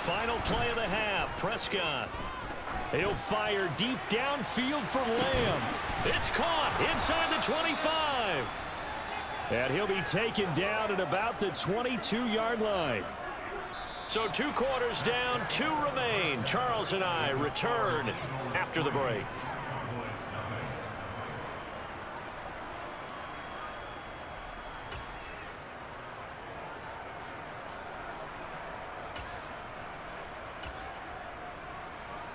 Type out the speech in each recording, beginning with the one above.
Final play of the half. Prescott. He'll fire deep downfield for Lamb. It's caught inside the 25. And he'll be taken down at about the 22-yard line. So 2 quarters down, 2 remain. Charles and I return after the break.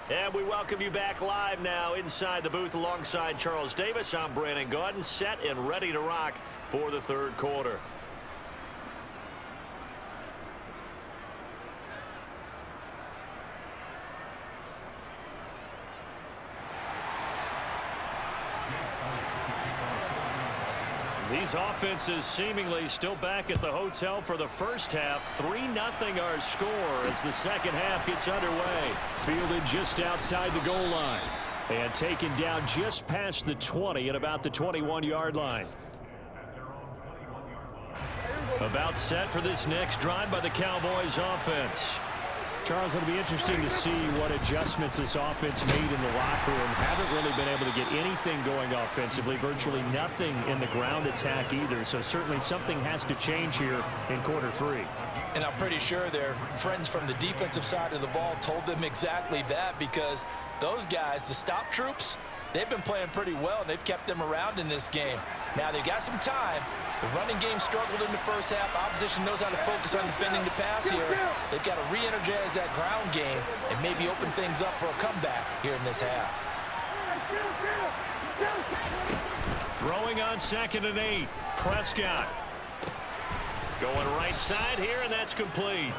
And we welcome you back live now inside the booth alongside Charles Davis. I'm Brandon Gaudin, set and ready to rock for the 3rd quarter. These offenses seemingly still back at the hotel for the first half. 3-0 our score as the second half gets underway. Fielded just outside the goal line. And taken down just past the 20 at about the 21-yard line. About set for this next drive by the Cowboys offense. Charles, it'll be interesting to see what adjustments this offense made in the locker room. Haven't really been able to get anything going offensively. Virtually nothing in the ground attack either. So certainly something has to change here in quarter 3. And I'm pretty sure their friends from the defensive side of the ball told them exactly that, because those guys, the stop troops, they've been playing pretty well, and they've kept them around in this game. Now they've got some time. The running game struggled in the first half. Opposition knows how to focus on defending the pass here. They've got to re-energize that ground game and maybe open things up for a comeback here in this half. Throwing on 2nd and 8. Prescott. Going right side here, and that's complete.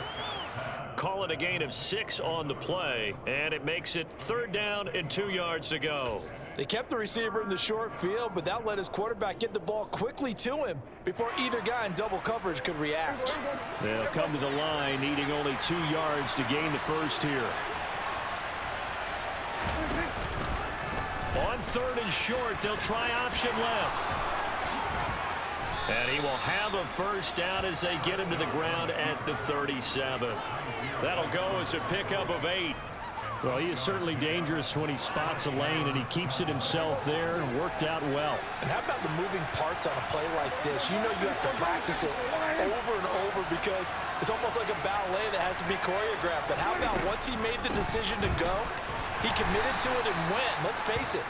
Call it a gain of 6 on the play, and it makes it 3rd down and 2 yards to go. They kept the receiver in the short field, but that let his quarterback get the ball quickly to him before either guy in double coverage could react. They'll come to the line, needing only 2 yards to gain the first here. On 3rd and short, they'll try option left. And he will have a first down as they get him to the ground at the 37. That'll go as a pickup of 8. Well, he is certainly dangerous when he spots a lane, and he keeps it himself there and worked out well. And how about the moving parts on a play like this? You know you have to practice it over and over because it's almost like a ballet that has to be choreographed. But how about once he made the decision to go, he committed to it and went. Let's face it,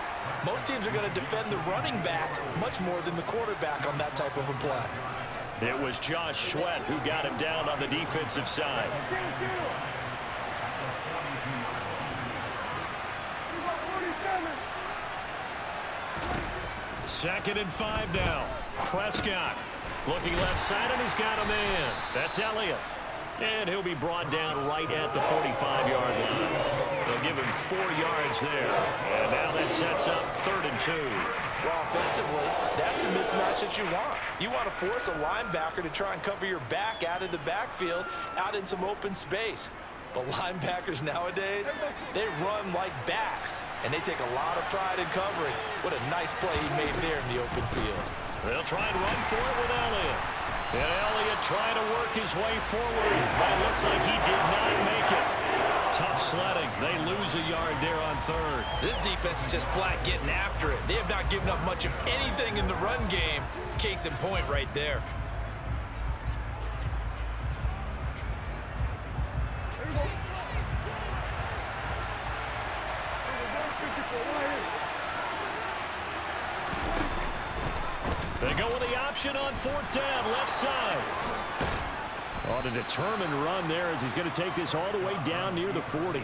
most teams are going to defend the running back much more than the quarterback on that type of a play. It was Josh Sweat who got him down on the defensive side. 2nd and 5 now. Prescott looking left side, and he's got a man. That's Elliott. And he'll be brought down right at the 45-yard line. They'll give him 4 yards there. And now that sets up 3rd and 2. Well, offensively, that's the mismatch that you want. You want to force a linebacker to try and cover your back out of the backfield, out in some open space. But linebackers nowadays, they run like backs, and they take a lot of pride in covering. What a nice play he made there in the open field. They'll try and run for it with Elliott. And Elliott trying to work his way forward, but it looks like he did not make it. Tough sledding. They lose a yard there on 3rd. This defense is just flat getting after it. They have not given up much of anything in the run game. Case in point right there. They go with the option on 4th down, left side. On a determined run there as he's going to take this all the way down near the 40.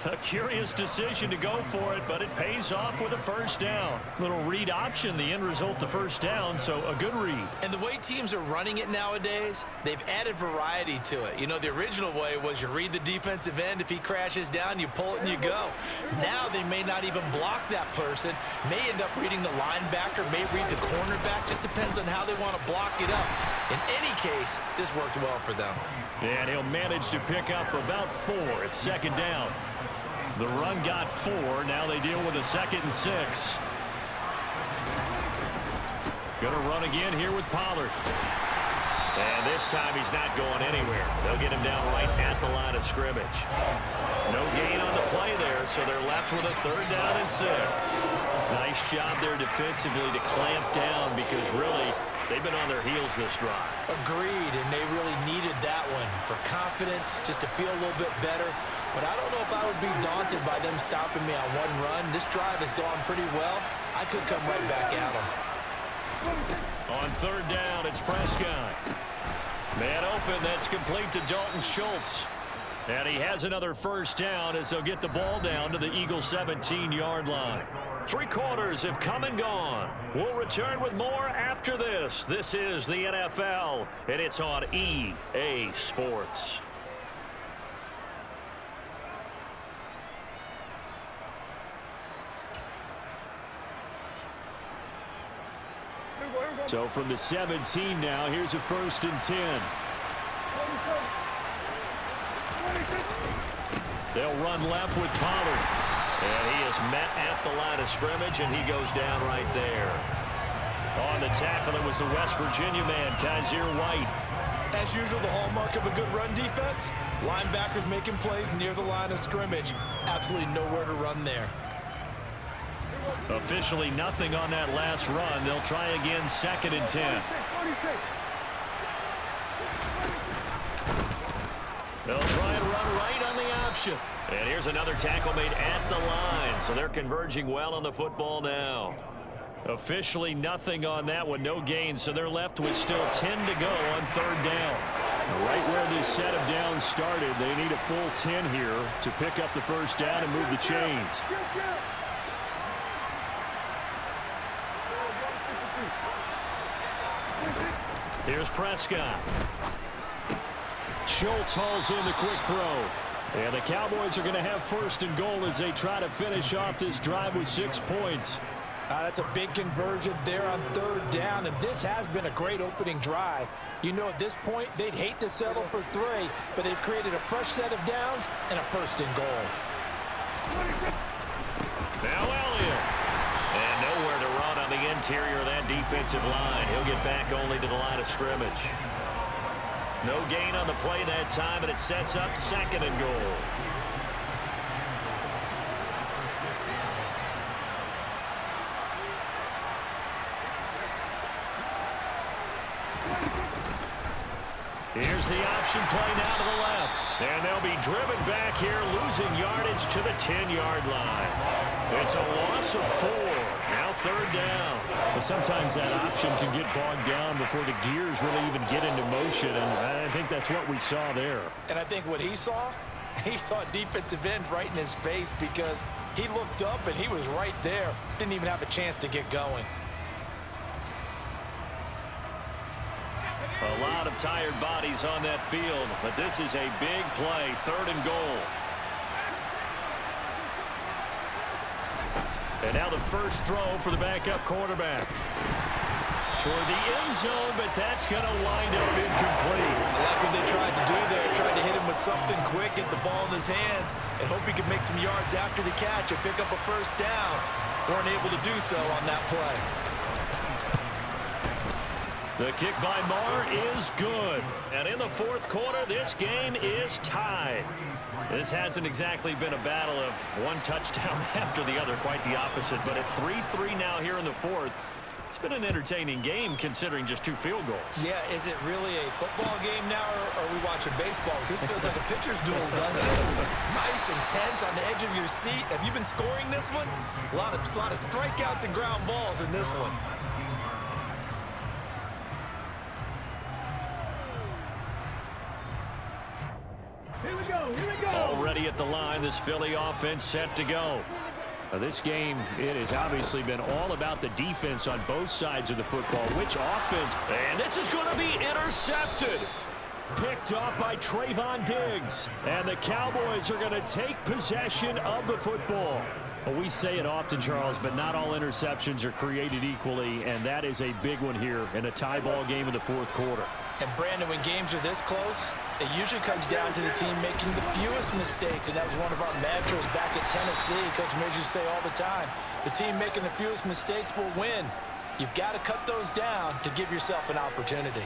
A curious decision to go for it, but it pays off with a first down. Little read option, the end result, the first down, so a good read. And the way teams are running it nowadays, they've added variety to it. You know, the original way was you read the defensive end. If he crashes down, you pull it and you go. Now they may not even block that person, may end up reading the linebacker, may read the cornerback. Just depends on how they want to block it up. In any case, this worked well for them. And he'll manage to pick up about 4 at 2nd down. The run got 4. Now they deal with a 2nd and 6. Going to run again here with Pollard. And this time he's not going anywhere. They'll get him down right at the line of scrimmage. No gain on the play there, so they're left with a 3rd down and 6. Nice job there defensively to clamp down because really they've been on their heels this drive. Agreed, and they really needed that one for confidence, just to feel a little bit better. But I don't know if I would be daunted by them stopping me on one run. This drive has gone pretty well. I could come right back at them. On 3rd down, it's Prescott. Man open, that's complete to Dalton Schultz. And he has another 1st down as they'll get the ball down to the Eagles' 17-yard line. 3 quarters have come and gone. We'll return with more after this. This is the NFL, and it's on EA Sports. So from the 17 now, here's a 1st and 10. They'll run left with Pollard. And he is met at the line of scrimmage, and he goes down right there. On the tackle, it was the West Virginia man, Kaiser White. As usual, the hallmark of a good run defense, linebackers making plays near the line of scrimmage. Absolutely nowhere to run there. Officially nothing on that last run. They'll try again, 2nd and 10. They'll try and run right on the option. And here's another tackle made at the line. So they're converging well on the football now. Officially nothing on that one. No gain. So they're left with still 10 to go on 3rd down. Right where this set of downs started, they need a full 10 here to pick up the 1st down and move the chains. Here's Prescott. Schultz hauls in the quick throw. And the Cowboys are going to have 1st and goal as they try to finish off this drive with 6 points. That's a big conversion there on 3rd down, and this has been a great opening drive. You know, at this point, they'd hate to settle for 3, but they've created a fresh set of downs and a 1st and goal. Now Elliott. And nowhere to run on the interior of that defensive line. He'll get back only to the line of scrimmage. No gain on the play that time, and it sets up 2nd and goal. Here's the option play now to the left. And they'll be driven back here, losing yardage to the 10-yard line. It's a loss of 4. Now 3rd down. But sometimes that option can get bogged down before the gears really even get into motion, and I think that's what we saw there. And I think what he saw defensive end right in his face because he looked up and he was right there. Didn't even have a chance to get going. A lot of tired bodies on that field, but this is a big play, 3rd and goal. And now the first throw for the backup quarterback. Toward the end zone, but that's going to wind up incomplete. I like what they tried to do there. Tried to hit him with something quick, get the ball in his hands, and hope he could make some yards after the catch and pick up a 1st down. Weren't able to do so on that play. The kick by Marr is good. And in the 4th quarter, this game is tied. This hasn't exactly been a battle of one touchdown after the other, quite the opposite. But at 3-3 now here in the 4th, it's been an entertaining game considering just 2 field goals. Yeah, is it really a football game now, or are we watching baseball? This feels like a pitcher's duel, doesn't it? Nice, intense, on the edge of your seat. Have you been scoring this one? A lot of strikeouts and ground balls in this one. Already at the line, this Philly offense set to go. This game, it has obviously been all about the defense on both sides of the football. Which offense? And this is going to be intercepted. Picked off by Trayvon Diggs. And the Cowboys are going to take possession of the football. Well, we say it often, Charles, but not all interceptions are created equally, and that is a big one here in a tie ball game in the 4th quarter. And Brandon, when games are this close, it usually comes down to the team making the fewest mistakes, and that was one of our mantras back at Tennessee. Coach Major used to say all the time, the team making the fewest mistakes will win. You've got to cut those down to give yourself an opportunity.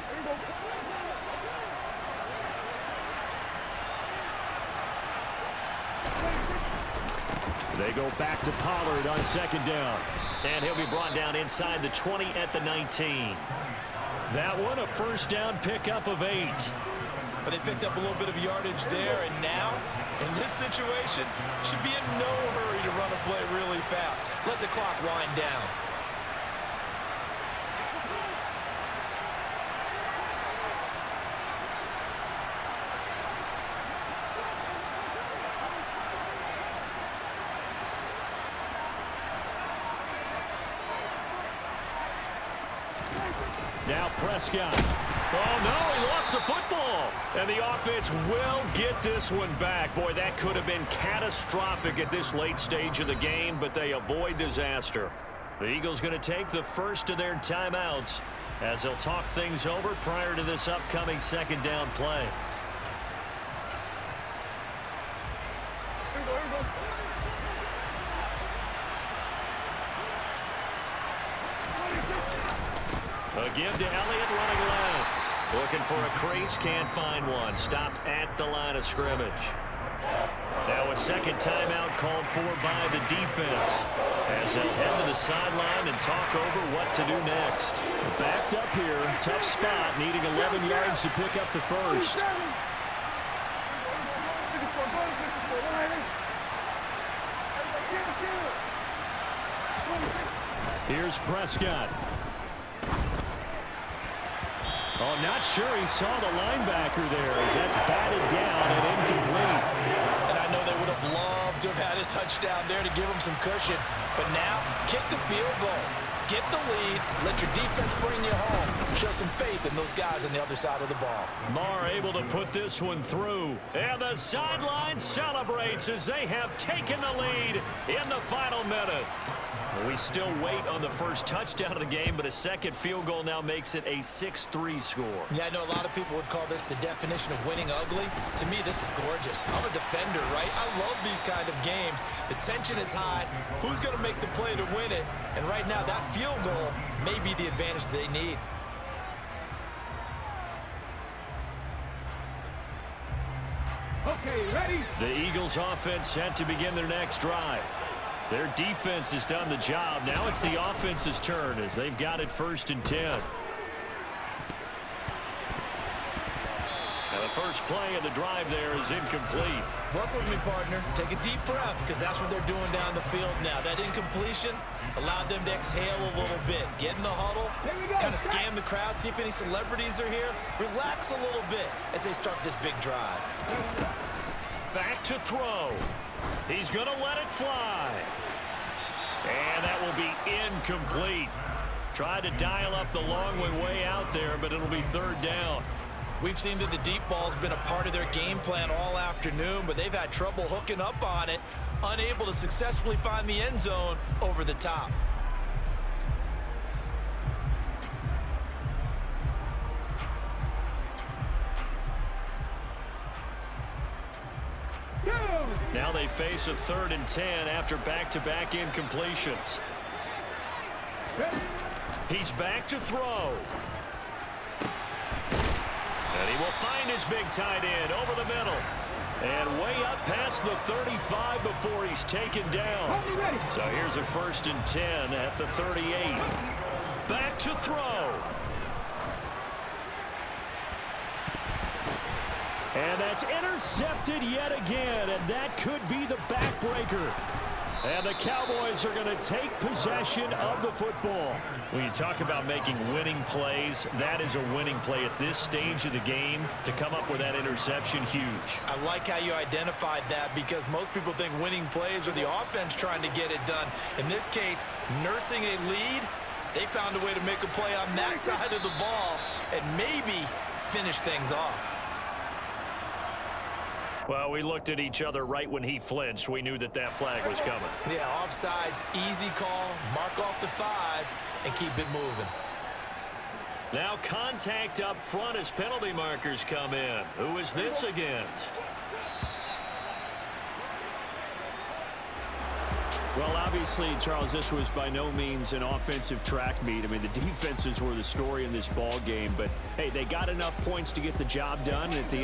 They go back to Pollard on second down. And he'll be brought down inside the 20 at the 19. That one a first down pickup of 8. But they picked up a little bit of yardage there, and now, in this situation, should be in no hurry to run a play really fast. Let the clock wind down. Now Prescott. Oh, no, he lost the football. And the offense will get this one back. Boy, that could have been catastrophic at this late stage of the game, but they avoid disaster. The Eagles going to take the first of their timeouts as they'll talk things over prior to this upcoming second down play. A give to Elliott running left. Looking for a crease, can't find one. Stopped at the line of scrimmage. Now a second timeout called for by the defense as they'll head to the sideline and talk over what to do next. Backed up here, tough spot, needing 11 yards to pick up the first. Here's Prescott. Oh, not sure he saw the linebacker there as that's batted down and incomplete. And I know they would have loved to have had a touchdown there to give them some cushion. But now, kick the field goal. Get the lead. Let your defense bring you home. Show some faith in those guys on the other side of the ball. Marr able to put this one through. And the sideline celebrates as they have taken the lead in the final minute. We still wait on the first touchdown of the game, but a second field goal now makes it a 6-3 score. Yeah, I know a lot of people would call this the definition of winning ugly. To me, this is gorgeous. I'm a defender, right? I love these kind of games. The tension is high. Who's going to make the play to win it? And right now, that field goal may be the advantage they need. Okay, ready? The Eagles offense set to begin their next drive. Their defense has done the job. Now it's the offense's turn as they've got it 1st and 10. And the first play of the drive there is incomplete. Work with me, partner. Take a deep breath because that's what they're doing down the field now. That incompletion allowed them to exhale a little bit. Get in the huddle, kind of scan the crowd, see if any celebrities are here. Relax a little bit as they start this big drive. Back to throw. He's going to let it fly. And that will be incomplete. Tried to dial up the long way out there, but it'll be 3rd down. We've seen that the deep ball's been a part of their game plan all afternoon, but they've had trouble hooking up on it, unable to successfully find the end zone over the top. Now they face a 3rd and 10 after back-to-back incompletions. He's back to throw. And he will find his big tight end over the middle. And way up past the 35 before he's taken down. So here's a 1st and 10 at the 38. Back to throw. And that's intercepted yet again, and that could be the backbreaker. And the Cowboys are going to take possession of the football. When you talk about making winning plays, that is a winning play at this stage of the game. To come up with that interception, huge. I like how you identified that because most people think winning plays are the offense trying to get it done. In this case, nursing a lead, they found a way to make a play on that side of the ball and maybe finish things off. Well, we looked at each other right when he flinched. We knew that that flag was coming. Yeah, offsides, easy call, mark off the 5, and keep it moving. Now contact up front as penalty markers come in. Who is this against? Well, obviously, Charles, this was by no means an offensive track meet. I mean, the defenses were the story in this ball game. But, hey, they got enough points to get the job done. And at the